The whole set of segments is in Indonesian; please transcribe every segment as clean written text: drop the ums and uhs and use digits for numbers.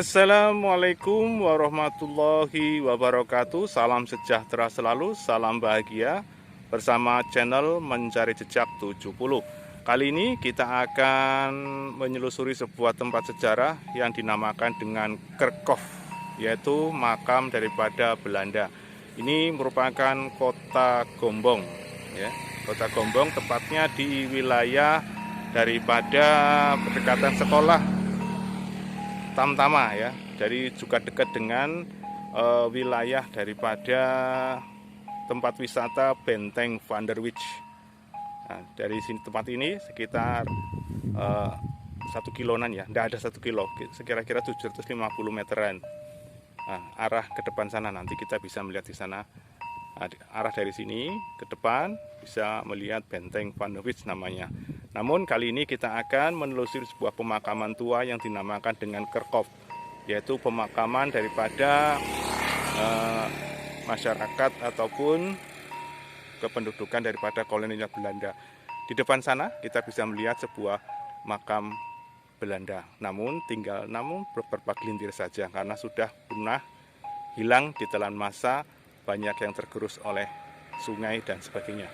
Assalamualaikum warahmatullahi wabarakatuh. Salam sejahtera selalu, salam bahagia bersama channel Mencari Jejak 70. Kali ini kita akan menyelusuri sebuah tempat sejarah yang dinamakan dengan Kerkhof, yaitu makam daripada Belanda. Ini merupakan kota Gombong, ya. Kota Gombong tepatnya di wilayah daripada berdekatan sekolah Tamtama, ya. Jadi juga dekat dengan wilayah daripada tempat wisata Benteng Van der Wijk. Nah, dari sini tempat ini sekitar 1 kiloan, ya. Tidak ada 1 kilo, sekira-kira 750 meteran. Nah, arah ke depan sana nanti kita bisa melihat di sana. Nah, arah dari sini ke depan bisa melihat Benteng Van der Wijk namanya. Namun kali ini kita akan menelusuri sebuah pemakaman tua yang dinamakan dengan Kerkhof, yaitu pemakaman daripada masyarakat ataupun kependudukan daripada kolonial Belanda. Di depan sana kita bisa melihat sebuah makam Belanda, namun beberapa gelintir saja karena sudah punah, hilang ditelan masa, banyak yang tergerus oleh sungai dan sebagainya.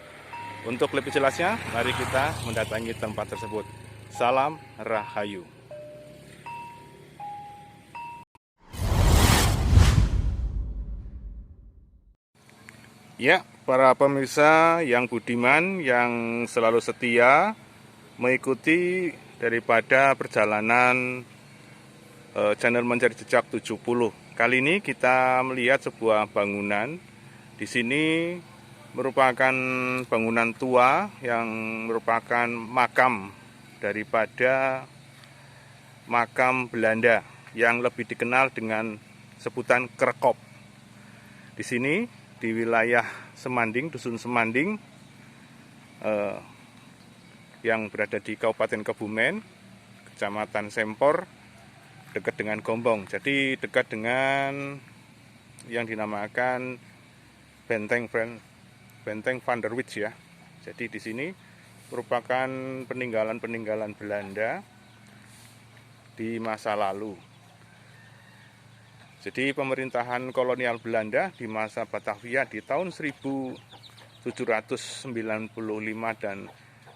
Untuk lebih jelasnya, mari kita mendatangi tempat tersebut. Salam Rahayu. Ya, para pemirsa yang budiman, yang selalu setia mengikuti daripada perjalanan channel Mencari Jejak 70. Kali ini kita melihat sebuah bangunan. Di sini merupakan bangunan tua yang merupakan makam daripada makam Belanda yang lebih dikenal dengan sebutan Kerkhof. Di sini di wilayah Semanding, Dusun Semanding, yang berada di Kabupaten Kebumen, Kecamatan Sempor, dekat dengan Gombong. Jadi dekat dengan yang dinamakan Benteng Van der Wijk, ya. Jadi di sini merupakan peninggalan-peninggalan Belanda di masa lalu. Jadi pemerintahan kolonial Belanda di masa Batavia di tahun 1795 dan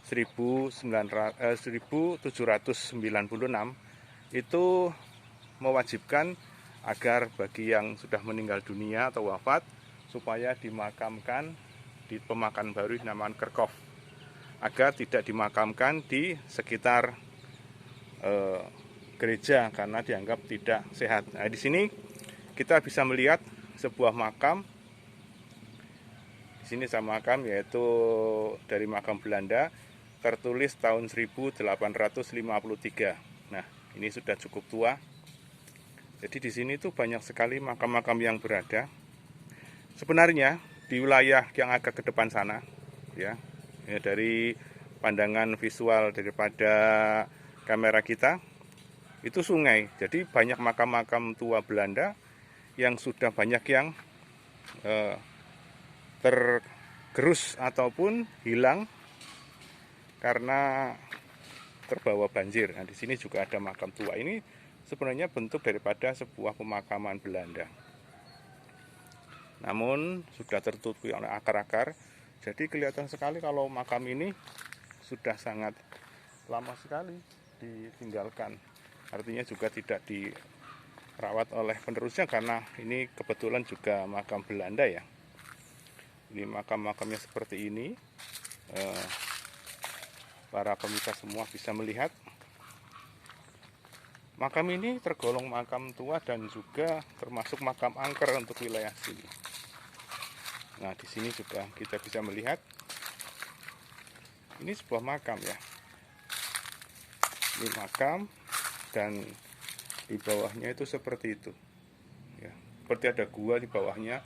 1796 itu mewajibkan agar bagi yang sudah meninggal dunia atau wafat supaya dimakamkan di pemakaman baru dinamakan Kerkhof, agar tidak dimakamkan di sekitar gereja karena dianggap tidak sehat. Nah, di sini kita bisa melihat sebuah makam. Di sini sama makam, yaitu dari makam Belanda, tertulis tahun 1853. Nah, ini sudah cukup tua. Jadi di sini tuh banyak sekali makam-makam yang berada. Sebenarnya di wilayah yang agak ke depan sana, ya dari pandangan visual daripada kamera kita, itu sungai. Jadi banyak makam-makam tua Belanda yang sudah banyak yang tergerus ataupun hilang karena terbawa banjir. Nah, di sini juga ada makam tua. Ini sebenarnya bentuk daripada sebuah pemakaman Belanda. Namun sudah tertutupi oleh akar-akar. Jadi kelihatan sekali kalau makam ini sudah sangat lama sekali ditinggalkan. Artinya juga tidak dirawat oleh penerusnya karena ini kebetulan juga makam Belanda, ya. Ini makam-makamnya seperti ini. Para pemirsa semua bisa melihat. Makam ini tergolong makam tua dan juga termasuk makam angker untuk wilayah sini. Nah, di sini juga kita bisa melihat ini sebuah makam, ya. Ini makam dan di bawahnya itu seperti itu, ya. Seperti ada gua di bawahnya.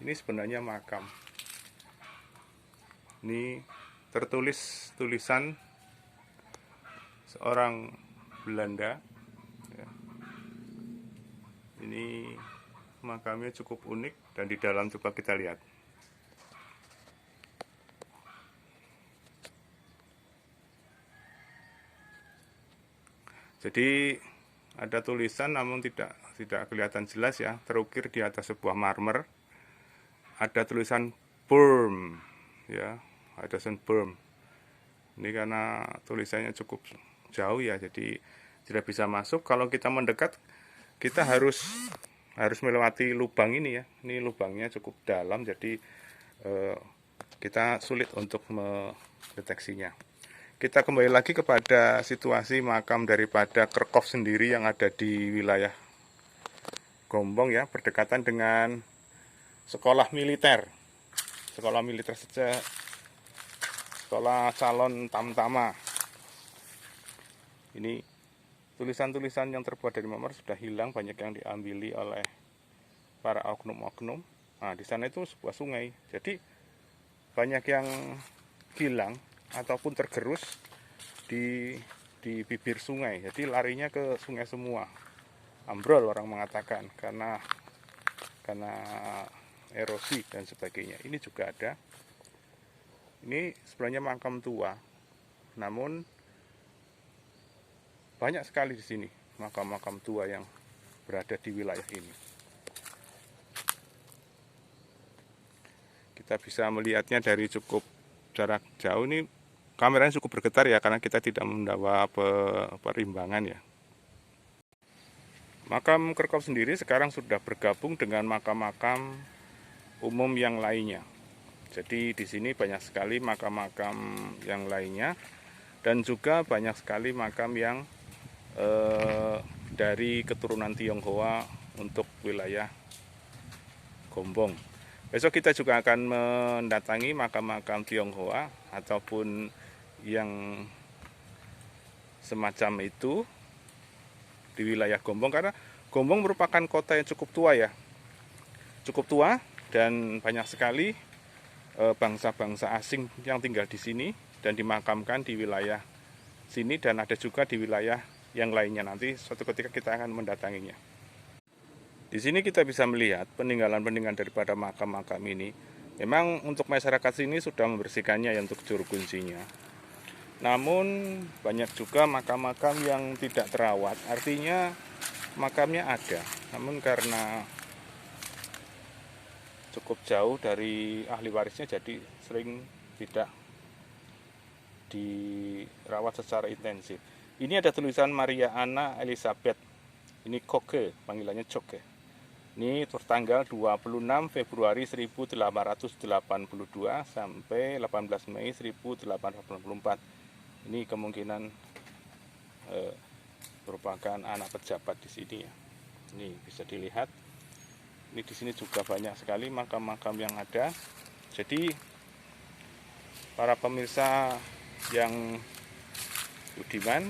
Ini sebenarnya makam. Ini tertulis tulisan seorang Belanda, ya. Ini makamnya cukup unik dan di dalam coba kita lihat. Jadi ada tulisan namun tidak kelihatan jelas ya, terukir di atas sebuah marmer. Ada tulisan Burm ya, ada tulisan Burm. Ini karena tulisannya cukup jauh ya, jadi tidak bisa masuk. Kalau kita mendekat, kita harus melewati lubang ini ya. Ini lubangnya cukup dalam, jadi kita sulit untuk mendeteksinya. Kita kembali lagi kepada situasi makam daripada Kerkhoff sendiri yang ada di wilayah Gombong ya, berdekatan dengan sekolah militer saja, sekolah calon tamtama. Ini tulisan-tulisan yang terbuat dari marmer sudah hilang, banyak yang diambili oleh para oknum-oknum. Nah, di sana itu sebuah sungai, jadi banyak yang hilang ataupun tergerus di bibir sungai. Jadi larinya ke sungai semua, ambrol orang mengatakan karena erosi dan sebagainya. Ini juga ada. Ini sebenarnya makam tua, namun banyak sekali di sini makam-makam tua yang berada di wilayah ini. Kita bisa melihatnya dari cukup jarak jauh. Ini kameranya cukup bergetar ya, karena kita tidak membawa perimbangan ya. Makam Kerkhoff sendiri sekarang sudah bergabung dengan makam-makam umum yang lainnya. Jadi di sini banyak sekali makam-makam yang lainnya, dan juga banyak sekali makam yang dari keturunan Tionghoa untuk wilayah Gombong. Besok kita juga akan mendatangi makam-makam Tionghoa ataupun yang semacam itu di wilayah Gombong, karena Gombong merupakan kota yang cukup tua ya, cukup tua, dan banyak sekali bangsa-bangsa asing yang tinggal di sini dan dimakamkan di wilayah sini, dan ada juga di wilayah yang lainnya. Nanti suatu ketika kita akan mendatanginya. Di sini kita bisa melihat peninggalan-peninggalan daripada makam-makam ini. Memang untuk masyarakat sini sudah membersihkannya ya, untuk juru kuncinya. Namun banyak juga makam-makam yang tidak terawat, artinya makamnya ada, namun karena cukup jauh dari ahli warisnya, jadi sering tidak dirawat secara intensif. Ini ada tulisan Maria Anna Elizabeth, ini Koke, panggilannya Coke. Ini tertanggal 26 Februari 1882 sampai 18 Mei 1884. Ini kemungkinan merupakan anak pejabat di sini ya. Ini bisa dilihat. Ini di sini juga banyak sekali makam-makam yang ada. Jadi para pemirsa yang budiman,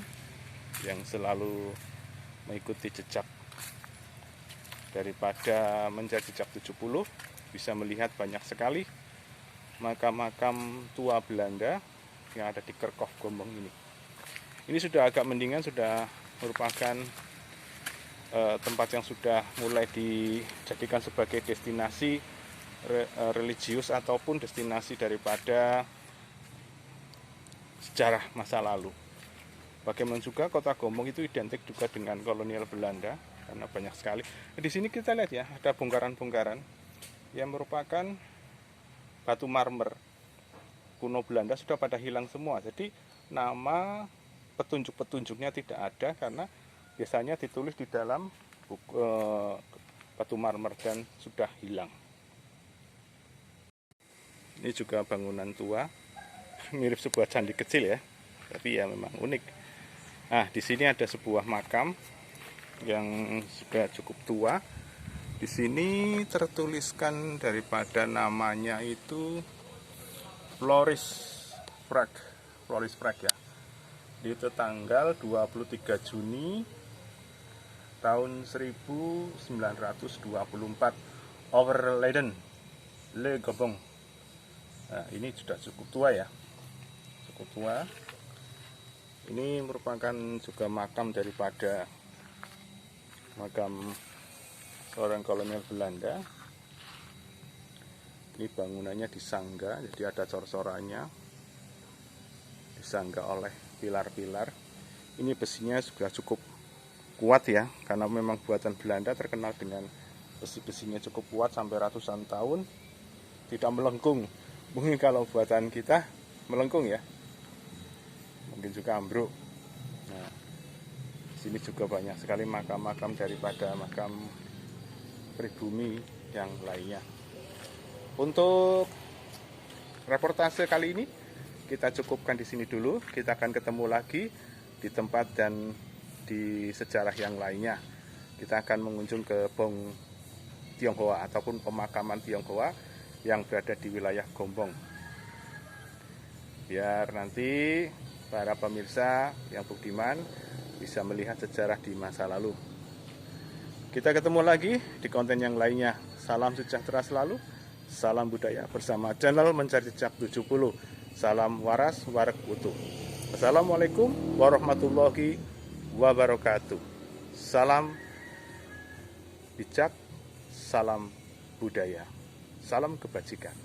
yang selalu mengikuti jejak daripada Mencari Jejak 70, bisa melihat banyak sekali makam-makam tua Belanda yang ada di Kerkhoff Gombong ini. Ini sudah agak mendingan, sudah merupakan tempat yang sudah mulai dijadikan sebagai destinasi religius ataupun destinasi daripada sejarah masa lalu. Bagaimana juga kota Gombong itu identik juga dengan kolonial Belanda karena banyak sekali. Di sini kita lihat ya, ada bongkaran-bongkaran yang merupakan batu marmer kuno Belanda, sudah pada hilang semua. Jadi nama petunjuk-petunjuknya tidak ada karena biasanya ditulis di dalam batu marmer dan sudah hilang. Ini juga bangunan tua, mirip sebuah candi kecil ya, tapi ya memang unik. Nah, di sini ada sebuah makam yang sudah cukup tua. Di sini tertuliskan daripada namanya itu Floris Prague ya. Itu tanggal 23 Juni tahun 1924, Overleden, Le Gombong. Nah, ini sudah cukup tua ya, cukup tua. Ini merupakan juga makam daripada makam seorang kolonial Belanda. Ini bangunannya disangga, jadi ada cor-corannya, disangga oleh pilar-pilar. Ini besinya sudah cukup kuat ya, karena memang buatan Belanda terkenal dengan besi-besinya cukup kuat sampai ratusan tahun, tidak melengkung. Mungkin kalau buatan kita melengkung ya, mungkin juga ambruk. Nah, sini juga banyak sekali makam-makam daripada makam pribumi yang lainnya. Untuk reportase kali ini kita cukupkan di sini dulu. Kita akan ketemu lagi di tempat dan di sejarah yang lainnya. Kita akan mengunjung ke Bong Tionghoa ataupun pemakaman Tionghoa yang berada di wilayah Gombong. Biar nanti para pemirsa yang budiman bisa melihat sejarah di masa lalu. Kita ketemu lagi di konten yang lainnya. Salam sejahtera selalu. Salam budaya bersama channel Mencari Jejak 70. Salam waras, warak utuh. Assalamualaikum warahmatullahi wabarakatuh. Salam bijak, salam budaya, salam kebajikan.